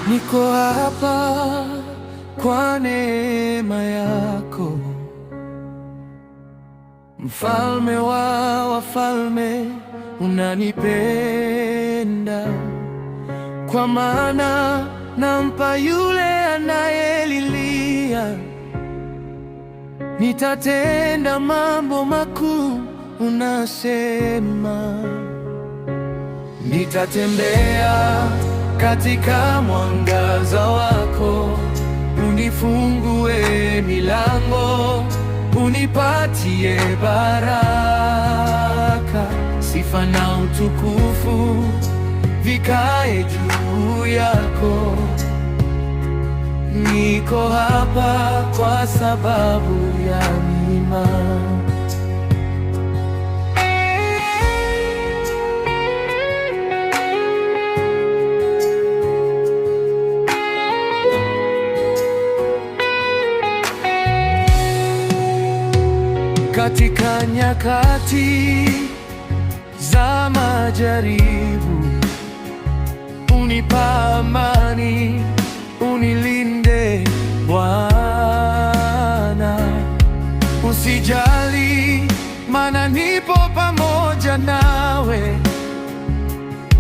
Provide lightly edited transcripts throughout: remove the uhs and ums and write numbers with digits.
Niko hapa kwa neema yako, Mfalme wa wafalme, unanipenda, kwa maana nampa yule anayelilia. Nitatenda mambo makuu, unasema. Nitatembea katika mwangaza wako, unifungue milango, unipatie baraka. Sifa na utukufu vikae juu yako. Niko hapa kwa sababu ya neema. Katika nyakati za majaribu, unipa amani, unilinde Bwana. Usijali, maana nipo pamoja nawe.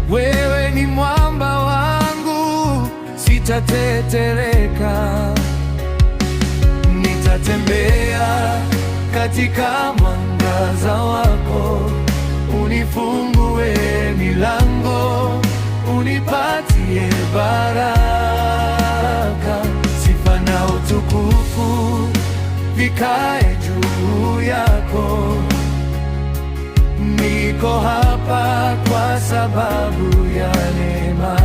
Wewe ni mwamba wangu, sitatetereka. Nitatembea katika mwangaza wako, unifungue milango, unipatie baraka. Sifa na utukufu vikae juu yako. Niko hapa kwa sababu ya neema.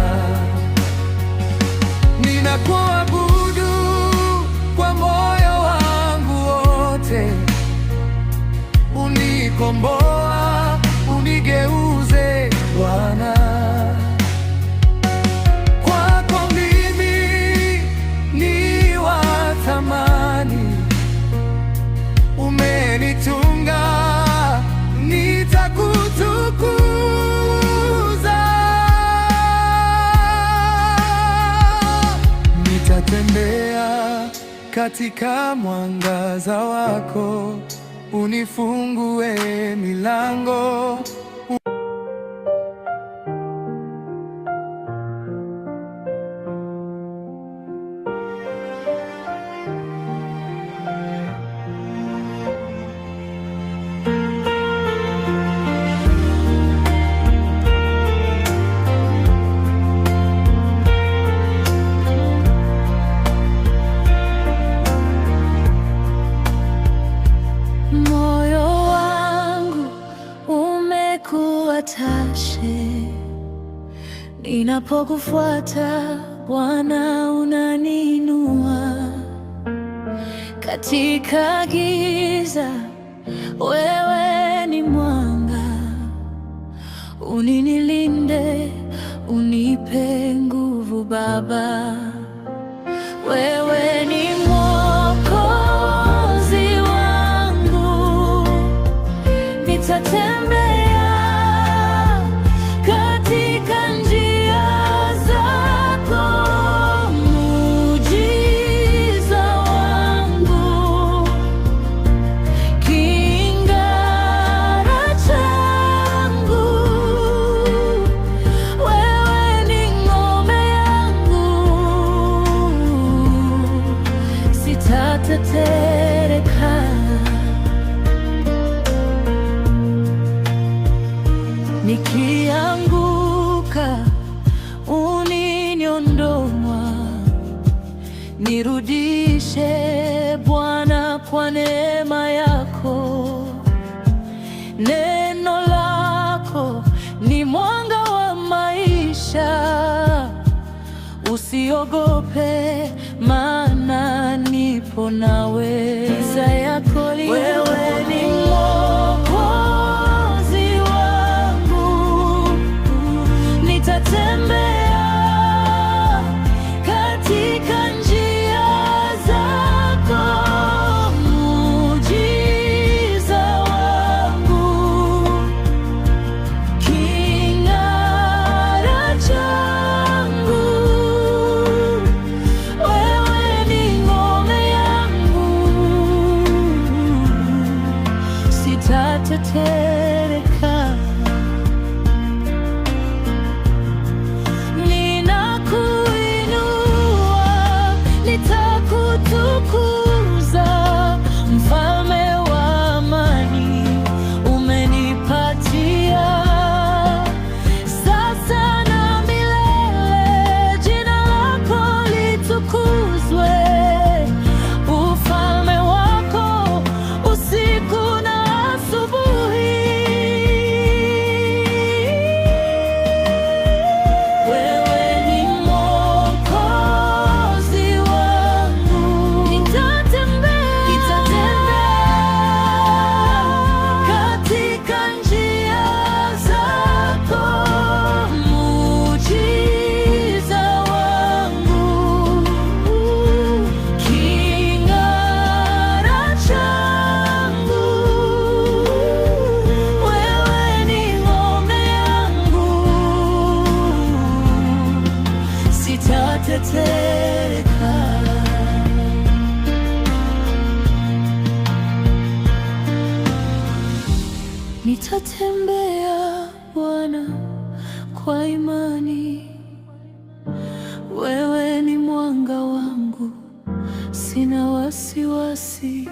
Ninakuabudu kwa moyo wangu wote. Unikomboa, unigeuze Bwana. Kwako mimi ni wa thamani, umenitunga, nitakutukuza. Nitatembea katika mwangaza wako, unifungue milango. Ninapokufuata Bwana, unaninua katika giza. Wewe ni mwanga, unilinde, unipe nguvu Baba. Wewe ni Mwokozi wangu, nitatembea tetereka. Nikianguka uniniondoa, nirudishe Bwana kwa neema yako. Neno lako ni mwanga wa maisha. Usiogope, maana nipo nawe. nakutukuza, mfalme wa amani umenipatia. Sasa na milele jina lako litukuzwe. Ufalme wako usiku na asubuhi. Wewe ni Mwokozi wangu, nitatembea katika njia zako. Muujiza wangu, king'ara changu, wewe ni ngome yangu, sitatetereka. Nitatembea Bwana kwa imani, wewe ni mwanga wangu, sina wasiwasi.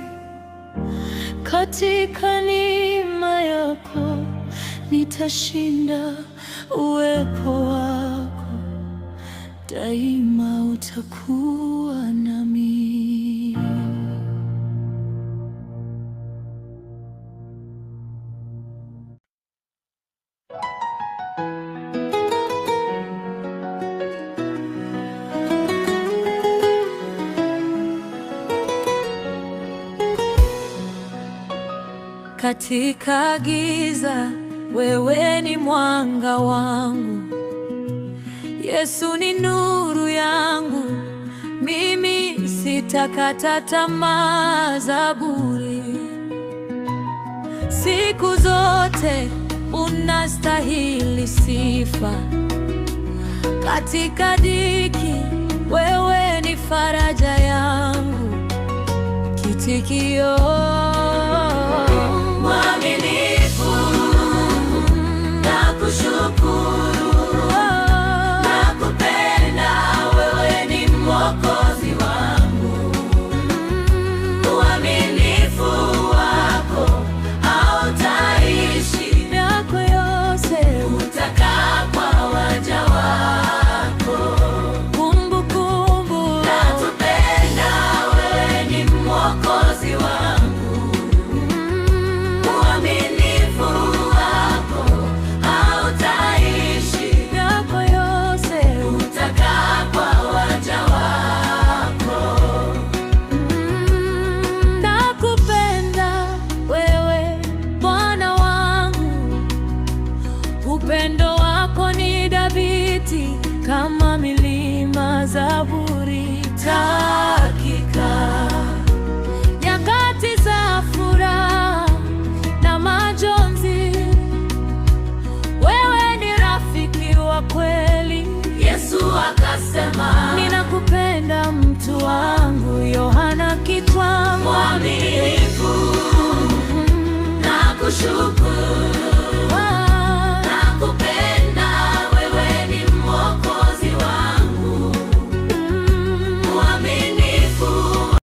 Katika neema yako nitashinda, uwepo wako daima utakuwa nami. Katika giza wewe ni mwanga wangu, Yesu ni nuru yangu, mimi sitakata tamaa. Zaburi. Siku zote unastahili sifa, katika dhiki wewe ni faraja yangu, kitikio mwaminifu. Nakushukuru, nakupenda, wewe ni Mwokozi wangu. Uaminifu wako hautaishi, miaka yose utakaa kwa waja wako. Kumbukumbu, nakupenda, wewe ni Mwokozi wangu. Upendo wako ni dhabiti kama milima. Zaburi. Hakika nyakati za furaha na majonzi, wewe ni rafiki wa kweli. Yesu akasema, ninakupenda mtu wangu. Yohana Kitwa. Mwaminifu, nakushukuru.